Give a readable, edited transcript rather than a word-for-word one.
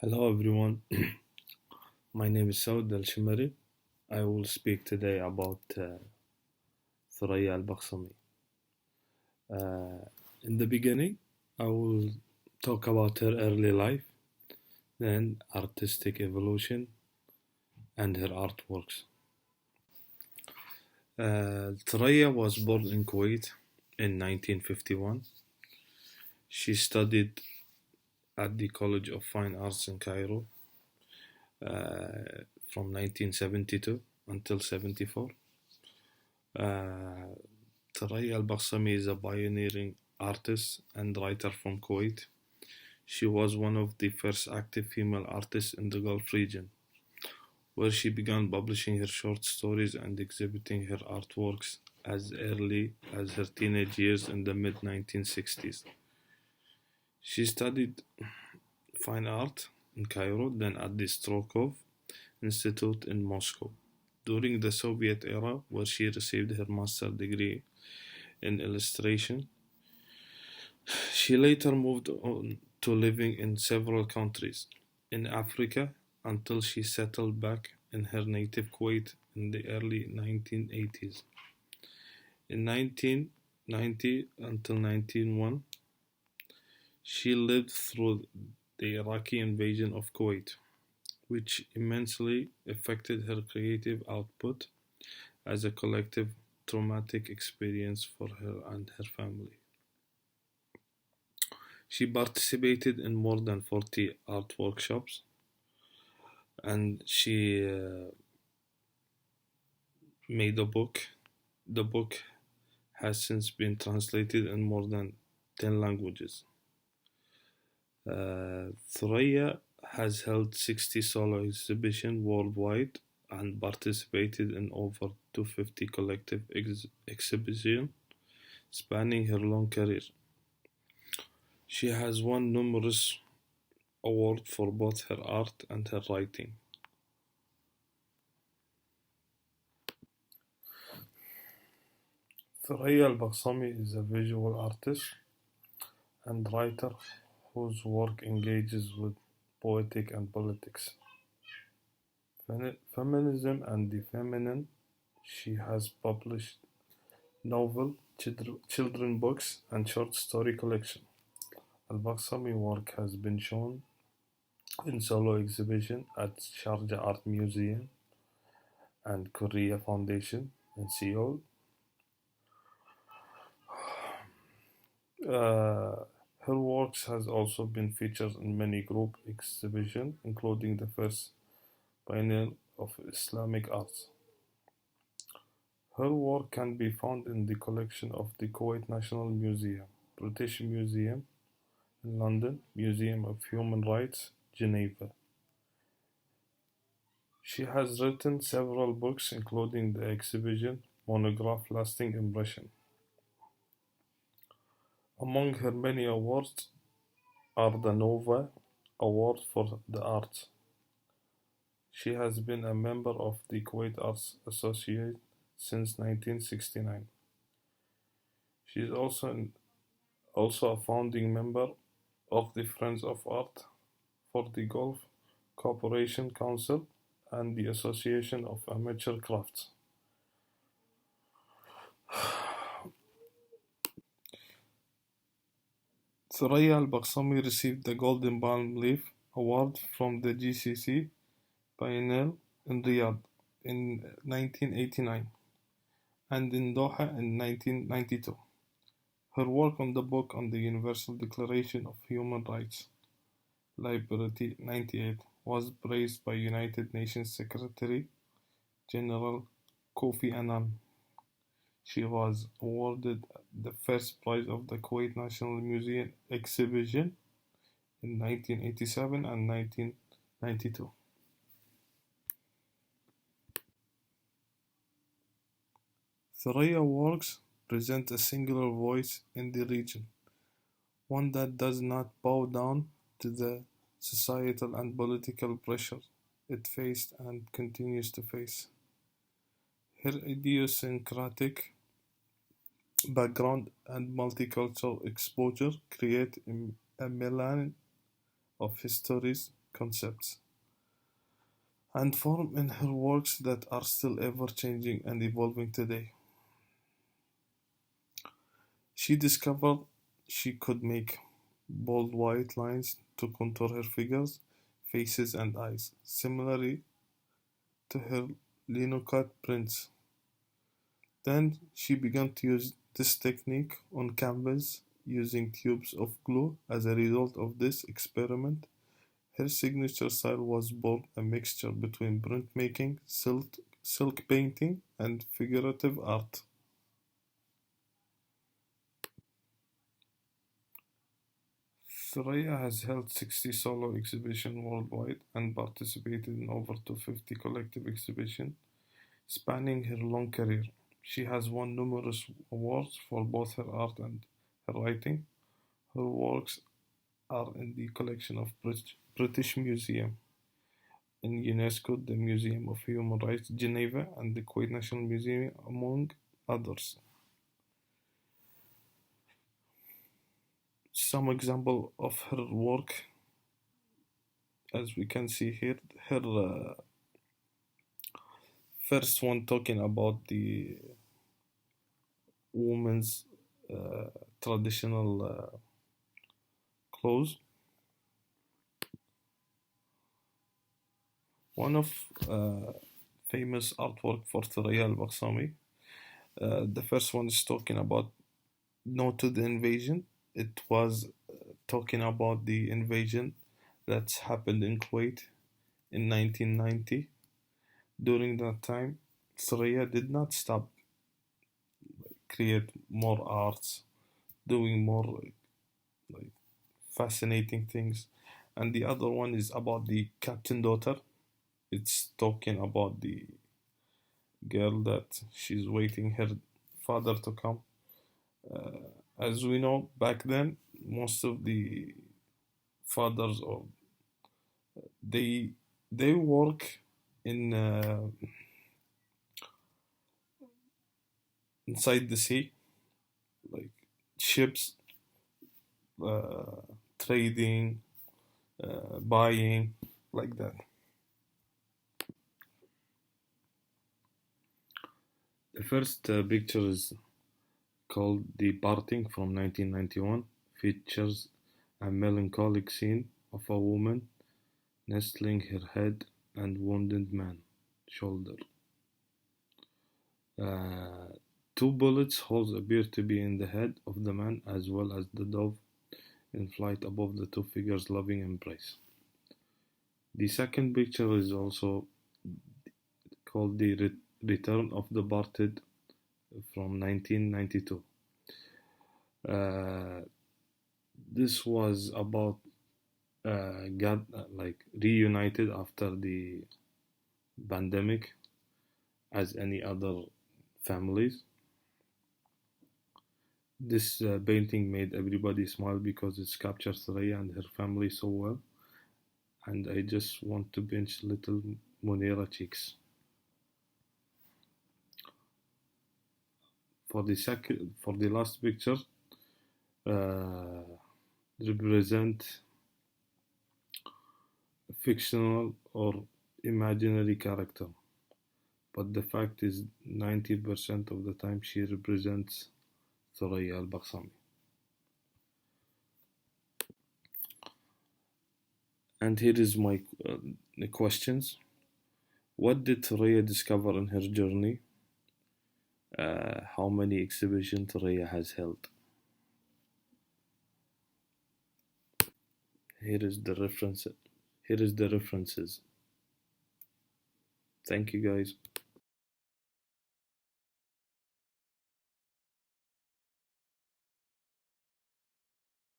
Hello everyone, my name is Saud Al-Shimari. I will speak today about THURAYA ALBaqsami. Uh, in the beginning, I will talk about her early life, then artistic evolution, and her artworks. THURAYA was born in Kuwait in 1951. She studied at the College of Fine Arts in Cairo from 1972 until 74. Uh, THURAYA ALBaqsami is a pioneering artist and writer from Kuwait. She was one of the first active female artists in the Gulf region, where she began publishing her short stories and exhibiting her artworks as early as her teenage years in the mid 1960s. She studied fine art in Cairo, then at the Strokov Institute in Moscow. During the Soviet era, where she received her master's degree in illustration, she later moved on to living in several countries in Africa until she settled back in her native Kuwait in the early 1980s. In 1990 until 1991, she lived through the Iraqi invasion of Kuwait, which immensely affected her creative output as a collective traumatic experience for her and her family. She participated in more than 40 art workshops, and she made a book. The book has since been translated in more than 10 languages. Thuraya has held 60 solo exhibitions worldwide and participated in over 250 collective exhibitions spanning her long career. She has won numerous awards for both her art and her writing. Thuraya ALBaqsami is a visual artist and writer whose work engages with poetry and politics, feminism and the feminine. She has published novel, children books, and short story collection. ALBaqsami work has been shown in solo exhibition at Sharjah Art Museum and Korea Foundation in Seoul. Her works has also been featured in many group exhibitions, including the first Biennial of Islamic Arts. Her work can be found in the collection of the Kuwait National Museum, British Museum in London, Museum of Human Rights, Geneva. She has written several books, including the exhibition monograph Lasting Impression. Among her many awards are the Nova Award for the Arts. She has been a member of the Kuwait Arts Association since 1969. She is also a founding member of the Friends of Art for the Gulf Cooperation Council and the Association of Amateur Crafts. Thuraya ALBaqsami received the Golden Palm Leaf Award from the GCC Biennial in Riyadh in 1989 and in Doha in 1992. Her work on the book on the Universal Declaration of Human Rights, Liberty 98, was praised by United Nations Secretary General Kofi Annan. She was awarded the first prize of the Kuwait National Museum exhibition in 1987 and 1992. Thuraya works present a singular voice in the region, one that does not bow down to the societal and political pressure it faced and continues to face. Her idiosyncratic background and multicultural exposure create a melange of histories concepts and form in her works that are still ever changing and evolving today. She discovered she could make bold white lines to contour her figures, faces, and eyes, similarly to her linocut prints. Then she began to use this technique on canvas using tubes of glue. As a result of this experiment, her signature style was born, a mixture between printmaking, silk painting, and figurative art. Thuraya has held 60 solo exhibitions worldwide and participated in over 250 collective exhibitions spanning her long career. She has won numerous awards for both her art and her writing. Her works are in the collection of British Museum, in UNESCO, the Museum of Human Rights, Geneva, and the Kuwait National Museum, among others. Some example of her work, as we can see here, her first one talking about the woman's uh, traditional clothes. One of famous artwork for THURAYA ALBaqsami. The first one is talking about No to the Invasion. It was talking about the invasion that's happened in Kuwait in 1990. During that time, Thuraya did not stop create more arts, doing more like fascinating things. And the other one is about the captain daughter. It's talking about the girl that she's waiting her father to come. As we know, back then, most of the fathers or they they work in inside the sea, like ships, uh, trading, buying, like that. The first picture is called "The Parting" from 1991. Features a melancholic scene of a woman nestling her head and wounded man shoulder. Uh, Two bullets holes appear to be in the head of the man as well as the dove in flight above the two figures' loving embrace. The second picture is also called "The Return of the Parted" from 1992. Uh, this was about got like reunited after the pandemic as any other families. This painting made everybody smile because it captures Raya and her family so well, and I just want to pinch little Monera cheeks. For the last picture, uh, represent a fictional or imaginary character, but the fact is 90% of the time she represents Thuraya Al-Baqsami. And here is my questions. What did Thuraya discover in her journey? How many exhibitions Thuraya has held? Here is the reference. Here is the references. Thank you guys.